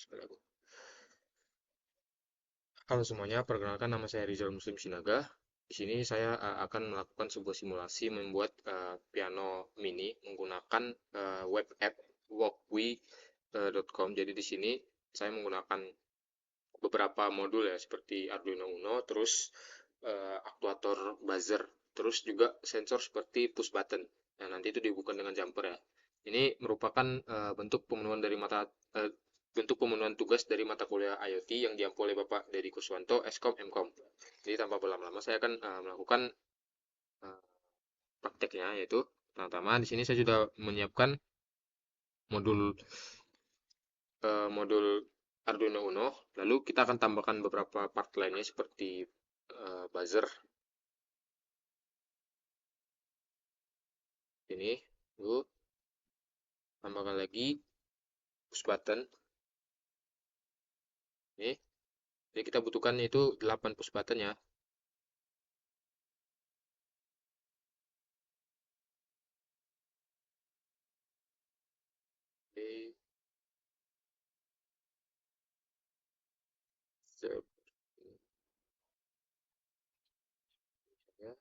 sekali aku. Halo semuanya, perkenalkan nama saya Rizal Muslim Sinaga. Di sini saya akan melakukan sebuah simulasi membuat piano mini menggunakan web app walkwi.com. Jadi di sini saya menggunakan beberapa modul ya seperti Arduino Uno, terus aktuator buzzer, terus juga sensor seperti push button. Nah, nanti itu dihubungkan dengan jumper ya. Ini merupakan bentuk pemenuhan dari bentuk pemenuhan tugas dari mata kuliah IoT yang diampu oleh Bapak Dedi Kuswanto, Eskom, Mkom. Jadi tanpa berlama-lama saya akan melakukan uh, prakteknya, yaitu pertama di sini saya sudah menyiapkan modul modul Arduino Uno. Lalu kita akan tambahkan beberapa part lainnya seperti buzzer ini. Lalu tambahkan lagi push button ini. Jadi kita butuhkan itu 8 push button ya. Oke, seperti ya.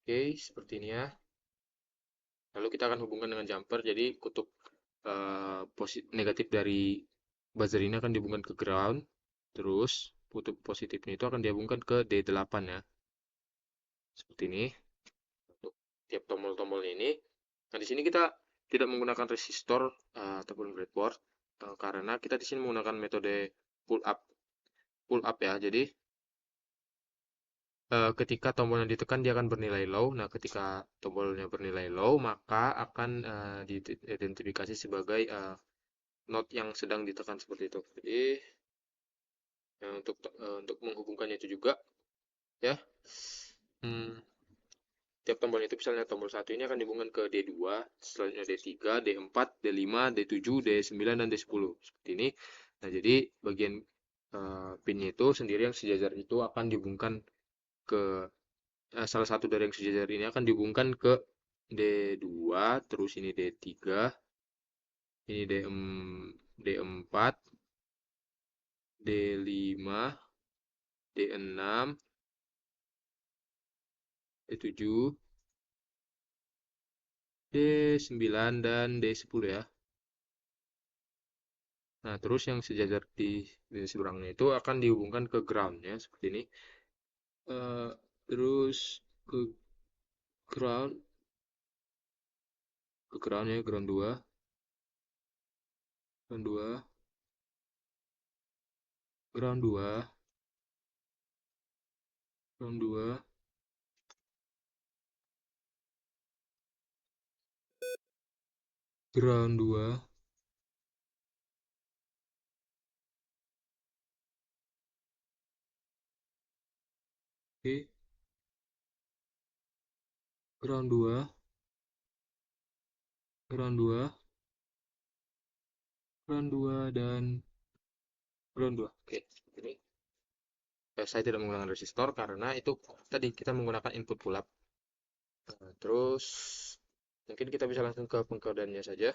Oke, seperti ini ya. Lalu kita akan hubungkan dengan jumper. Jadi kutub negatif dari buzzer ini akan dihubungkan ke ground. Terus kutub positifnya itu akan dihubungkan ke D8 ya. Seperti ini. Untuk tiap tombol-tombol ini. Nah, di sini kita tidak menggunakan resistor ataupun breadboard karena kita di sini menggunakan metode pull up. Pull up ya. Jadi ketika tombolnya ditekan dia akan bernilai low. Nah, ketika tombolnya bernilai low, maka akan diidentifikasi sebagai note yang sedang ditekan seperti itu. Jadi untuk menghubungkannya itu juga ya. Hmm, tiap tombol itu misalnya tombol 1 ini akan dihubungkan ke D2, selanjutnya D3, D4, D5, D7, D9 dan D10 seperti ini. Nah, jadi bagian pinnya itu sendiri yang sejajar itu akan dihubungkan ke salah satu dari yang sejajar ini akan dihubungkan ke D2, terus ini D3, ini D4, D5, D6, D7, D9 dan D10 ya. Nah, terus yang sejajar di seberangnya itu akan dihubungkan ke ground ya, seperti ini. Terus ke ground, ya, ground 2, ground 2, ground 2, ground 2, ground 2, oke, ground 2, ground 2, ground 2 dan ground 2. Oke, ini saya tidak menggunakan resistor karena itu tadi kita menggunakan input pull up. Terus mungkin kita bisa langsung ke pengkodeannya saja.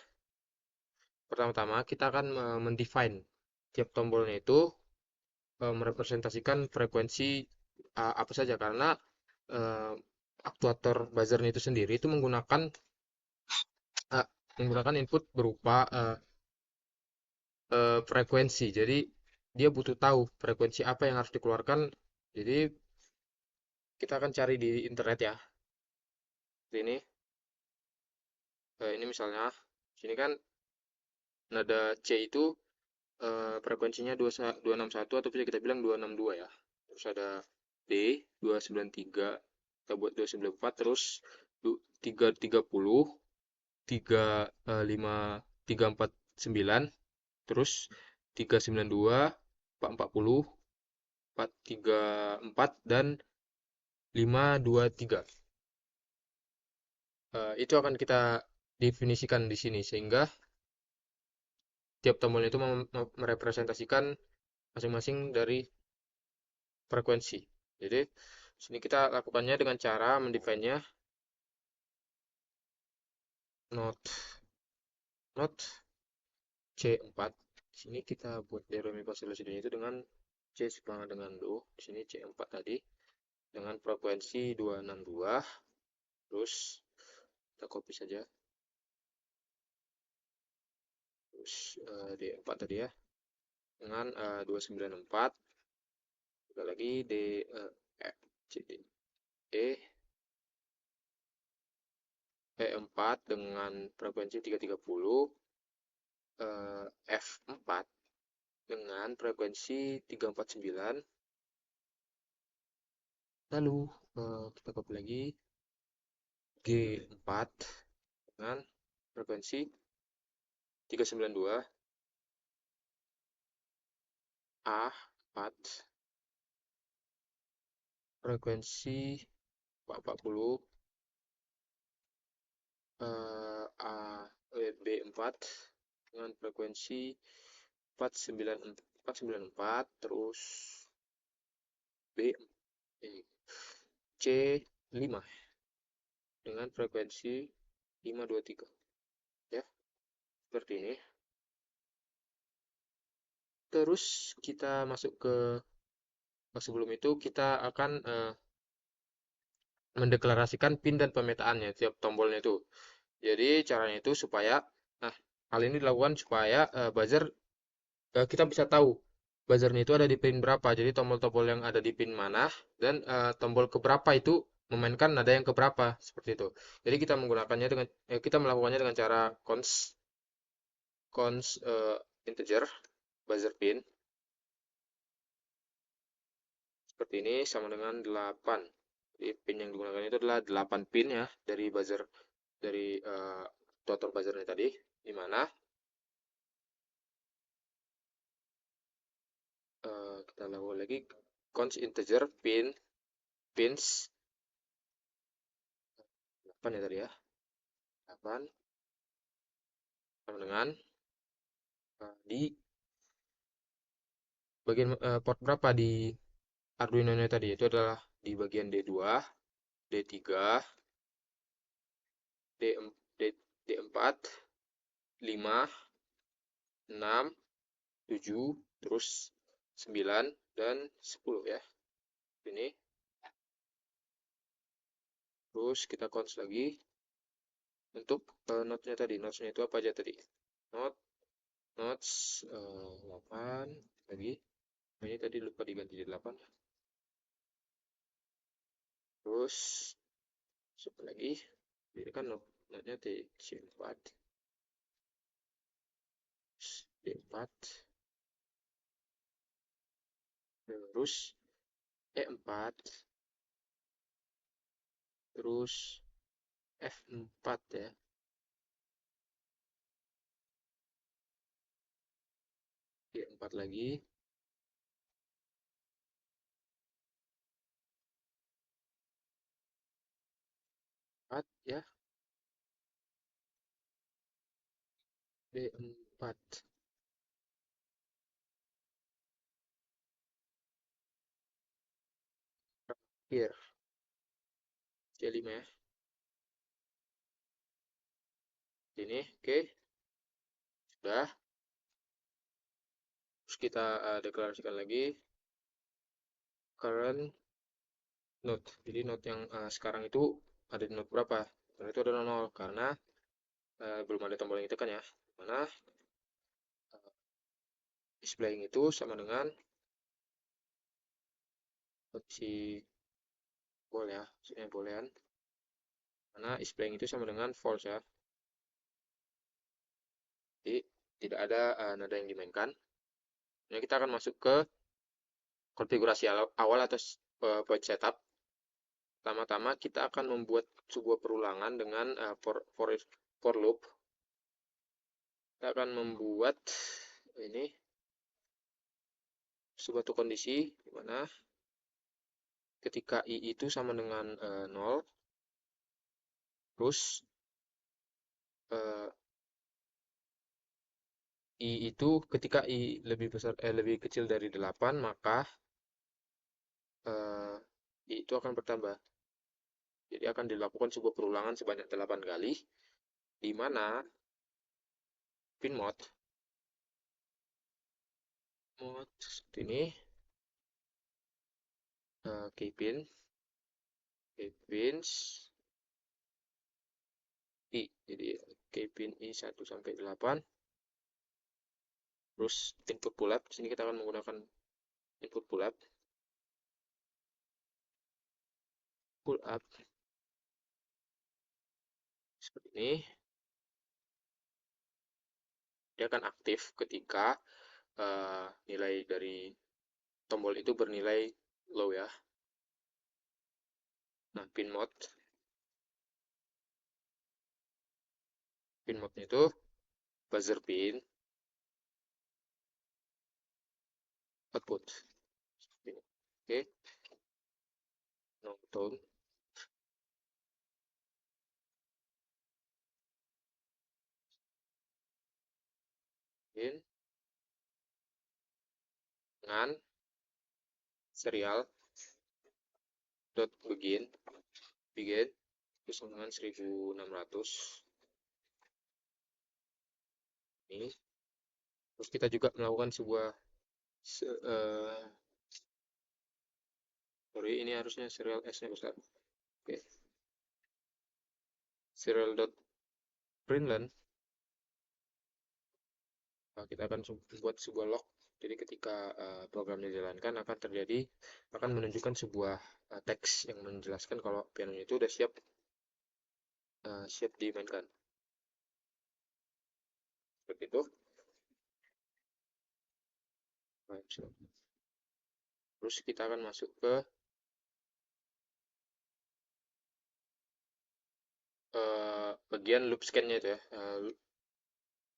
Pertama-tama kita akan mendefine tiap tombolnya itu merepresentasikan frekuensi apa saja karena uh, aktuator buzzernya itu sendiri itu uh, menggunakan input berupa frekuensi. Jadi dia butuh tahu frekuensi apa yang harus dikeluarkan. Jadi kita akan cari di internet ya. Ini ini misalnya sini kan nada C itu frekuensinya 261 atau bisa kita bilang 262 ya. Terus ada D 293, kita buat 294, terus 330, 349, terus 392, 440, 434 dan 523. Itu akan kita definisikan di sini sehingga tiap tombolnya itu merepresentasikan masing-masing dari frekuensi. Jadi sini kita lakukannya dengan cara mendefine-nya note C4. Di sini kita buat do re mi fa sol la si do itu dengan C sepanjang dengan do. Di sini C4 tadi dengan frekuensi 262. Terus kita copy saja. Terus D4 tadi ya dengan 294. Juga lagi D F C D E E4 dengan frekuensi 330, F4 dengan frekuensi 349. Lalu kita copy lagi G4 dengan frekuensi 392, A4 frekuensi 440, B4 dengan frekuensi 494, terus C5 dengan frekuensi 523 ya, seperti ini. Terus kita masuk ke sebelum itu kita akan mendeklarasikan pin dan pemetaannya tiap tombolnya itu. Jadi caranya itu supaya hal ini dilakukan supaya buzzer kita bisa tahu buzzernya itu ada di pin berapa. Jadi tombol-tombol yang ada di pin mana dan tombol keberapa itu memainkan nada yang keberapa seperti itu. Jadi kita menggunakannya dengan kita melakukannya dengan cara cons integer buzzer pin seperti ini sama dengan 8. Jadi pin yang digunakan itu adalah 8 pin ya dari buzzer dari total buzzernya tadi, di mana kita lakukan lagi const integer pins 8 ya tadi ya, 8 sama dengan di bagian port berapa di Arduino nya tadi, itu adalah di bagian D2, D3, D4, 5, 6, 7, terus 9 dan 10 ya. Ini. Terus kita cons lagi untuk note-nya tadi. Notes-nya itu apa aja tadi? Notes 8 lagi. Ini tadi lupa diganti jadi 8. Terus satu lagi. Ini kan note-nya C4. D4. Terus E4. Terus F4 ya. D4 lagi. Ya. D4. Terakhir. C5 ya. Ini oke. Sudah. Terus kita deklarasikan lagi current node. Jadi node yang sekarang itu ada di node berapa? Karena itu ada 0 karena belum ada tombol yang ditekan ya. Mana displaying itu sama dengan opsi bol ya, maksudnya boolean. Karena displaying itu sama dengan false ya. Jadi tidak ada nada yang dimainkan. Jadi kita akan masuk ke konfigurasi awal atau point setup. Pertama-tama kita akan membuat sebuah perulangan dengan for loop. Kita akan membuat ini suatu kondisi di mana ketika i itu sama dengan 0, Terus I itu ketika I lebih kecil dari 8, maka I itu akan bertambah. Jadi akan dilakukan sebuah perulangan sebanyak 8 kali, di mana pin mode seperti ini, keypins I. Jadi keypin I 1 sampai 8. Terus input bulat. Di sini kita akan menggunakan input bulat. Pull up seperti ini. Dia akan aktif ketika nilai dari tombol itu bernilai low ya. Nah, pin mode-nya itu buzzer pin output. Oke, no tone in dengan serial dot begin terus dengan 1600 ini. Terus kita juga melakukan sebuah sorry, ini harusnya serial S-nya besar. Oke, serial dot println. Kita akan buat sebuah log. Jadi ketika program dijalankan akan menunjukkan sebuah teks yang menjelaskan kalau pianonya itu udah siap dimainkan. Seperti itu. Terus kita akan masuk ke bagian loop scan-nya itu ya.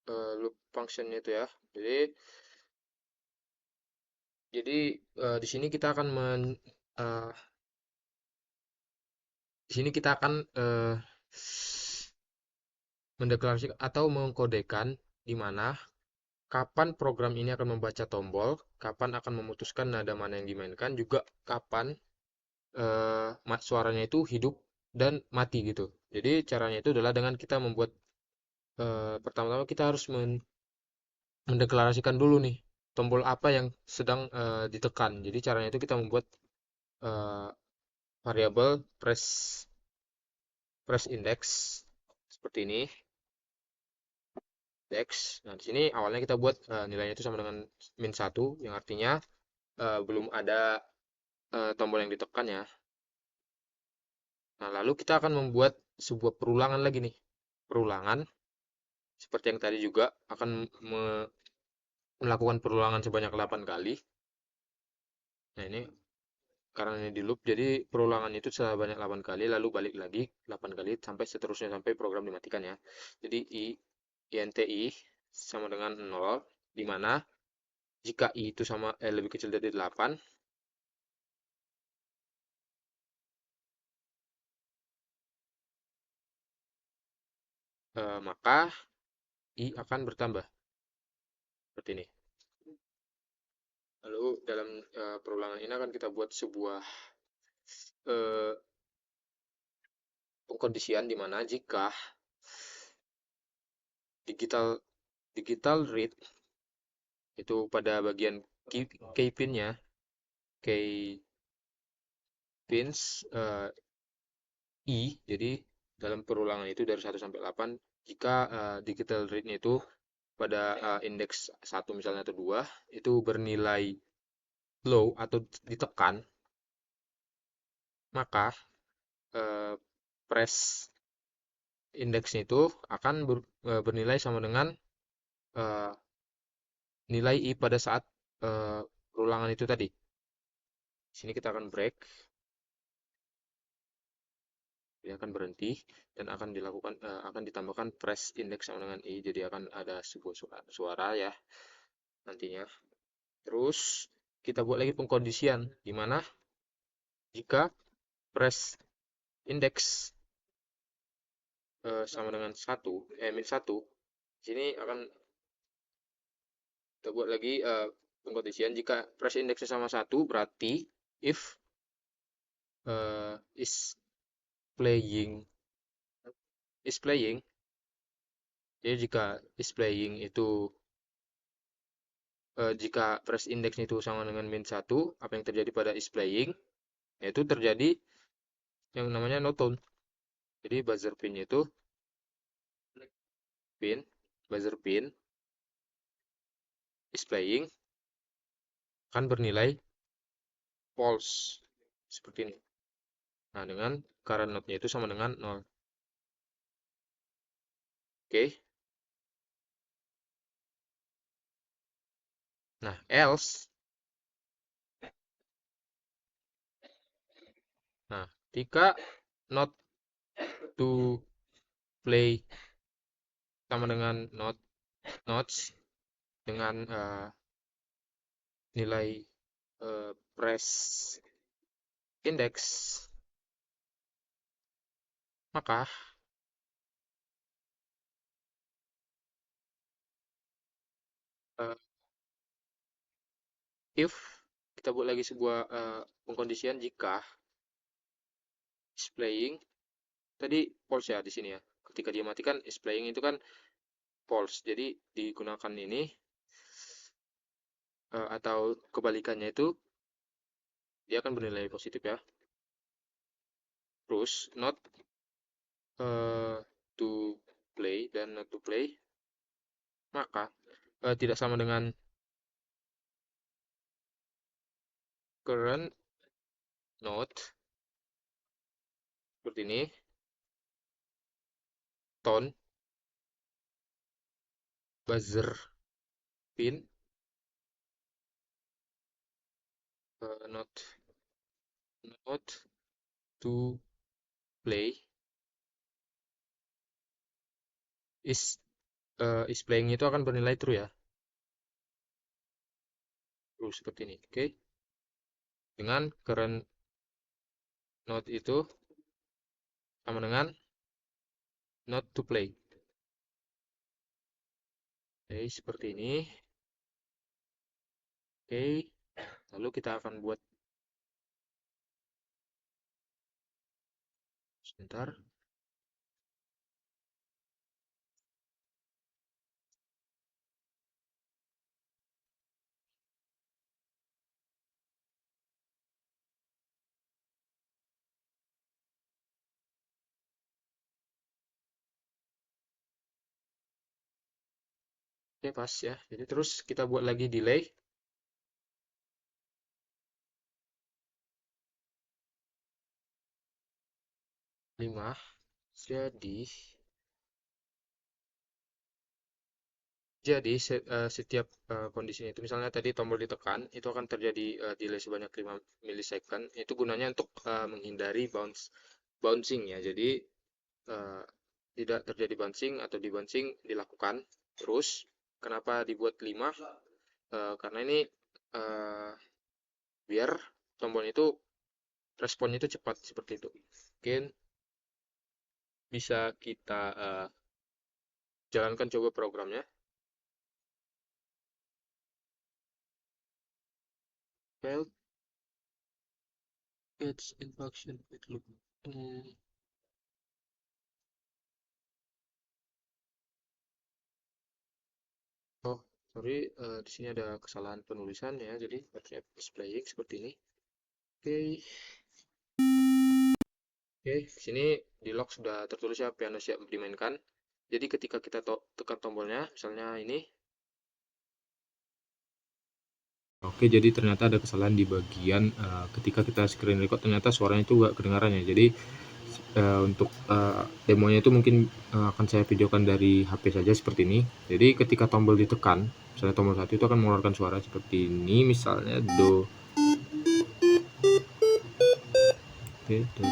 Loop function-nya itu ya. Jadi di sini kita akan mendeklarasikan atau mengkodekan di mana kapan program ini akan membaca tombol, kapan akan memutuskan nada mana yang dimainkan, juga kapan suaranya itu hidup dan mati gitu. Jadi caranya itu adalah dengan kita membuat pertama-tama kita harus mendeklarasikan dulu nih tombol apa yang sedang ditekan. Jadi caranya itu kita membuat uh, variabel press index seperti ini. Index. Nah, di sini awalnya kita buat nilainya itu sama dengan -1 yang artinya belum ada tombol yang ditekan ya. Nah, lalu kita akan membuat sebuah perulangan lagi nih. Perulangan seperti yang tadi juga akan melakukan perulangan sebanyak 8 kali. Nah, ini karena ini di loop, jadi perulangan itu sebanyak 8 kali, lalu balik lagi 8 kali, sampai seterusnya, sampai program dimatikan ya. Jadi INTI sama dengan 0, di mana jika I itu lebih kecil dari 8, maka I akan bertambah. Seperti ini. Lalu dalam perulangan ini akan kita buat sebuah pengkondisian di mana jika digital read itu pada bagian key pin-nya, key pins I, jadi dalam perulangan itu dari 1 sampai 8, jika digital read-nya itu pada indeks 1 misalnya atau 2 itu bernilai low atau ditekan, maka press indeksnya itu akan bernilai sama dengan nilai I pada saat perulangan itu tadi. Di sini kita akan break. Dia akan berhenti dan akan ditambahkan press index sama dengan I, jadi akan ada sebuah suara ya nantinya. Terus kita buat lagi pengkondisian di mana jika press index sama dengan 1, min 1, sini akan kita buat lagi pengkondisian. Jika press indeksnya sama 1, berarti if is playing, jadi jika is playing itu jika press index itu sama dengan min 1, apa yang terjadi pada is playing, yaitu terjadi yang namanya no tone. Jadi buzzer pin itu buzzer pin is playing akan bernilai false seperti ini. Nah, dengan current node-nya itu sama dengan 0. Oke. Nah, else. Nah, jika not to play sama dengan notes dengan nilai press index, maka if kita buat lagi sebuah pengkondisian jika is playing tadi false ya di sini ya. Ketika dia matikan is playing itu kan false. Jadi digunakan ini atau kebalikannya itu dia akan bernilai positif ya. Terus not to play dan not to play, maka tidak sama dengan current node seperti ini, tone buzzer pin not to play is playing itu akan bernilai true ya. True seperti ini. Oke. Dengan current node itu sama dengan not to play. Oke, seperti ini. Oke. Lalu kita akan buat sebentar. Oke, pas ya. Jadi terus kita buat lagi delay. Lima. Jadi setiap kondisi itu misalnya tadi tombol ditekan itu akan terjadi delay sebanyak 5 milisecond. Itu gunanya untuk menghindari bouncing ya. Jadi tidak terjadi bouncing atau dibouncing dilakukan. Terus kenapa dibuat 5? Karena ini biar tombol itu responnya itu cepat seperti itu. Mungkin bisa kita jalankan coba programnya. Failed it's in function with loop. Oh, sorry, di sini ada kesalahan penulisan ya, jadi harusnya displaying seperti ini. Oke, di sini di log sudah tertulis ya piano siap dimainkan. Jadi ketika kita tekan tombolnya, misalnya ini. Oke, jadi ternyata ada kesalahan di bagian ketika kita screen record ternyata suaranya itu nggak kedengaran ya. Jadi untuk demonya itu mungkin akan saya videokan dari HP saja seperti ini. Jadi ketika tombol ditekan, misalnya tombol 1 itu akan mengeluarkan suara seperti ini, misalnya do. Oke, do.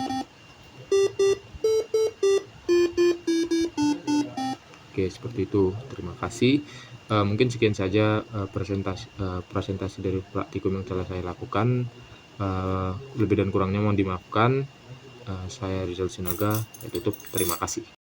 Oke, seperti itu. Terima kasih. Mungkin sekian saja presentasi dari praktikum yang telah saya lakukan. Lebih dan kurangnya mohon dimaafkan. Saya Rizal Sinaga. Tutup. Terima kasih.